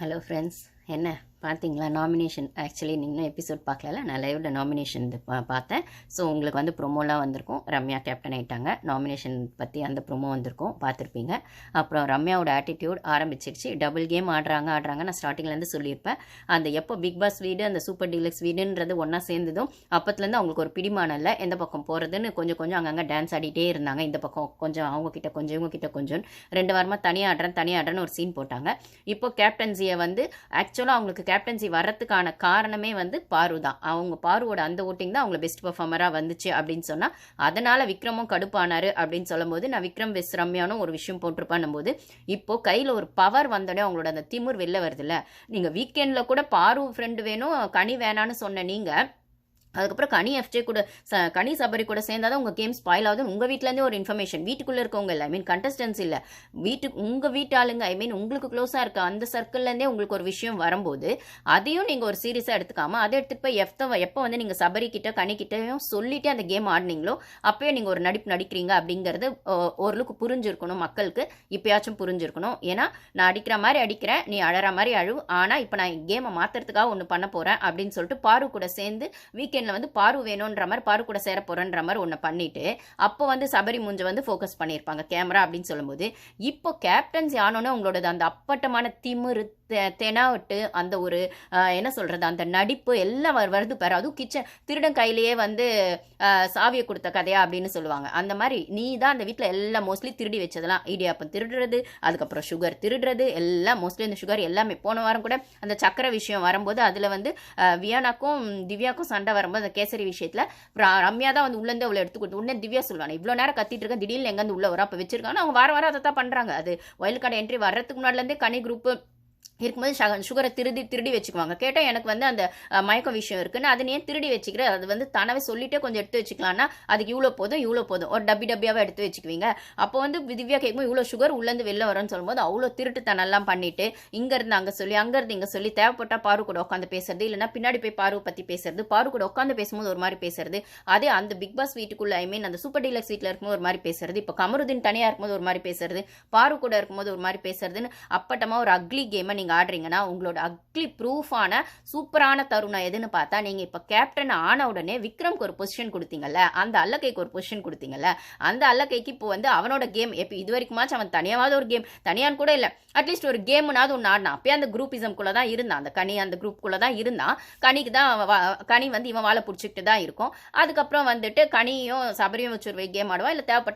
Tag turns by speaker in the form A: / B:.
A: Hello friends, என்ன பார்த்தீங்களா? Nomination actually நீங்கள் எபிசோட் பார்க்கல, நான் லைவில் நாமினேஷன் இது பார்த்தேன். ஸோ உங்களுக்கு வந்து ப்ரொமோலாம் வந்திருக்கும். ரம்யா கேப்டன் ஆகிட்டாங்க. நாமினேஷன் பற்றி அந்த ப்ரொமோ வந்திருக்கும், பார்த்துருப்பீங்க. அப்புறம் ரம்யாவோட ஆட்டிடியூட் ஆரம்பிச்சிருச்சு. டபுள் கேம் ஆடுறாங்க. நான் ஸ்டார்டிங்லேருந்து சொல்லியிருப்பேன். அந்த எப்போ பிக் பாஸ் வீடு அந்த சூப்பர் டீலக்ஸ் வீடுன்றது ஒன்றா சேர்ந்ததும் அப்பத்துலேருந்து அவங்களுக்கு ஒரு பிடிமானம் இல்லை. எந்த பக்கம் போகிறதுன்னு கொஞ்சம் அங்கங்கே டான்ஸ் ஆடிட்டே இருந்தாங்க. இந்த பக்கம் கொஞ்சம் அவங்கக்கிட்ட கொஞ்சம் இவங்கக்கிட்ட கொஞ்சம் 2 வாரமாக தனியாடுறேன்னு ஒரு சீன் போட்டாங்க. இப்போ கேப்டன்சியை வந்து ஆக்சுவலாக அவங்களுக்கு கேப்டன்சி வர்றதுக்கான காரணமே வந்து பாரு தான். அவங்க பாருவோட அந்த ஓட்டிங் தான் அவங்கள பெஸ்ட் பெர்ஃபார்மராக வந்துச்சு அப்படின்னு சொன்னால், அதனால் விக்ரமும் கடுப்பானார் அப்படின்னு சொல்லும்போது, நான் விக்ரம் வெஸ் ரம்யானும் ஒரு விஷயம் போட்டிருப்பான்னும் போது, இப்போது கையில் ஒரு பவர் வந்தோடனே அவங்களோட அந்த திமிர் வெளில வருதுல்ல. நீங்கள் வீக்கெண்டில் கூட பாரு ஃப்ரெண்டு வேணும், கனி வேணான்னு சொன்ன நீங்கள் அதுக்கப்புறம் கனி எஃப்ஜே கூட கனி சபரி கூட சேர்ந்தாதான் உங்கள் கேம் ஸ்பாயில் ஆகுது. உங்கள் வீட்டிலேருந்தே ஒரு இன்ஃபர்மேஷன் வீட்டுக்குள்ளே இருக்கவங்க இல்லை, கண்டஸ்டன்ஸ் இல்லை, உங்கள் வீட்டு ஆளுங்க, உங்களுக்கு க்ளோஸாக இருக்க அந்த சர்க்கிள்லேருந்தே உங்களுக்கு ஒரு விஷயம் வரும்போது அதையும் நீங்கள் ஒரு சீரியஸாக எடுத்துக்காமல் அதை எடுத்துகிட்டு போய் எப்போ வந்து நீங்கள் சபரி கிட்ட கனிக்கிட்டையும் சொல்லிட்டு அந்த கேம் ஆடினீங்களோ அப்போயே நீங்கள் ஒரு நடிக்கிறீங்க அப்படிங்கிறது ஓரளவுக்கு புரிஞ்சிருக்கணும் மக்களுக்கு. இப்போயாச்சும் புரிஞ்சிருக்கணும். ஏன்னா நான் அடிக்கிற மாதிரி அடிக்கிறேன், நீ அழற மாதிரி அழுவு, ஆனால் இப்போ நான் கேமை மாற்றுறதுக்காக ஒன்று பண்ண போகிறேன் அப்படின்னு சொல்லிட்டு பாரு கூட சேர்ந்து வீக்கெண்ட் வந்து பாரு வேணுன்ற மாதிரி பாரு கூட சேர போறன்ற மாதிரி ஒன்று பண்ணிட்டு அப்போ வந்து சபரி மூஞ்ச வந்து ஃபோக்கஸ் பண்ணியிருப்பாங்க கேமரா அப்படின்னு சொல்லும்போது, இப்போ கேப்டன்சி ஆனோன்னு உங்களோட அந்த அப்பட்டமான திமிரு தெனாவிட்டு அந்த ஒரு என்ன சொல்கிறது அந்த நடிப்பு எல்லாம் வருது பாரு. அதுவும் கிச்சன் திருடன் கையிலேயே வந்து சாவியை கொடுத்த கதையா அப்படின்னு சொல்லுவாங்க. அந்த மாதிரி நீ தான் அந்த வீட்டில் எல்லாம் மோஸ்ட்லி திருடி வச்சதெல்லாம், இடியாப்பம் திருடுறது, அதுக்கப்புறம் சுகர் திருடுறது, எல்லாம் மோஸ்ட்லி இந்த சுகர் எல்லாமே. போன வாரம் கூட அந்த சக்கரை விஷயம் வரும்போது அதில் வந்து வியானாக்கும் திவ்யாக்கும் சண்டை வரும்போது அந்த கேசரி விஷயத்தில் ரம்யா தான் வந்து உள்ளேருந்து அவளை எடுத்து கொடுத்து உடனே திவ்யா சொல்லுவாங்க, இவ்வளோ நேரம் கத்திட்டு இருக்கேன், திடீர்னு எங்கேருந்து உள்ள வர அப்போ வச்சிருக்காங்க. அவங்க வாரம் அதை தான் பண்ணுறாங்க. அது ஒயில்ட் கார்டு என்ட்ரி வர்றதுக்கு முன்னாடிலேருந்தே கனி குரூப்பு இருக்கும்போது சுகரை திருடி வச்சுக்குவாங்க. கேட்டால் எனக்கு வந்து அந்த மயக்க விஷயம் இருக்குன்னு அதை ஏன் திருடி வச்சுக்கிற, அது வந்து தானவே சொல்லிட்டே கொஞ்சம் எடுத்து வச்சுக்கலாம்னா அதுக்கு இவ்வளோ போதும் ஒரு டப்பியாவே எடுத்து வச்சுக்குவீங்க. அப்போ வந்து திவ்யா கேட்கும்போது இவ்வளோ சுகர் உள்ளேருந்து வெளில வரும்னு சொல்லும்போது அவ்வளோ திருட்டுத்தனெல்லாம் பண்ணிட்டு இங்கேருந்து அங்கே சொல்லி அங்கேருந்து இங்கே சொல்லி தேவைப்பட்டால் பாரு கூட உட்காந்து பேசுறது, இல்லைன்னா பின்னாடி போய் பாரு பற்றி பேசுறது, பாரு கூட உட்காந்து பேசும்போது ஒரு மாதிரி பேசுறது, அதே அந்த பிக் பாஸ் வீட்டுக்குள்ள அந்த சூப்பர் டீலக்ஸ் வீட்டில் இருக்கும்போது ஒரு மாதிரி பேசுறது, இப்போ கமருதீன் தனியாக இருக்கும்போது ஒரு மாதிரி பேசுறது, பாரு கூட இருக்கும்போது ஒரு மாதிரி பேசுறதுன்னு அப்பட்டமாக ஒரு அக்லி கேமை நீங்கள் ஆடுறீங்கன்னா உங்களோட அக்லி ப்ரூஃபான சூப்பரான தருணம் எதுன்னு பார்த்தா, நீங்கள் இப்போ கேப்டன் ஆன உடனே விக்ரம்க்கு ஒரு பொசிஷன் கொடுத்தீங்கல்ல, அந்த அல்லக்கைக்கு ஒரு பொசிஷன் கொடுத்தீங்கல்ல, அந்த அல்லக்கைக்கு இப்போ வந்து அவனோட கேம் எப்போ இது வரைக்குமாச்சும் அவன் தனியாவது ஒரு கேம் தனியான்னு கூட இல்லை, அட்லீஸ்ட் ஒரு கேம்னாவது ஒன்று ஆடினான். அப்பயே அந்த குரூப்பிசம்குள்ளே தான் இருந்தான், அந்த அந்த குரூப்புக்குள்ளே தான் இருந்தான். கனிக்கு தான் கனி வந்து இவன் வாழை பிடிச்சிக்கிட்டு தான் இருக்கும். அதுக்கப்புறம் வந்துட்டு கனியும் சபரியும் வச்சு ஒரு கேம் ஆடுவா, இல்லை தேவைப்பட்ட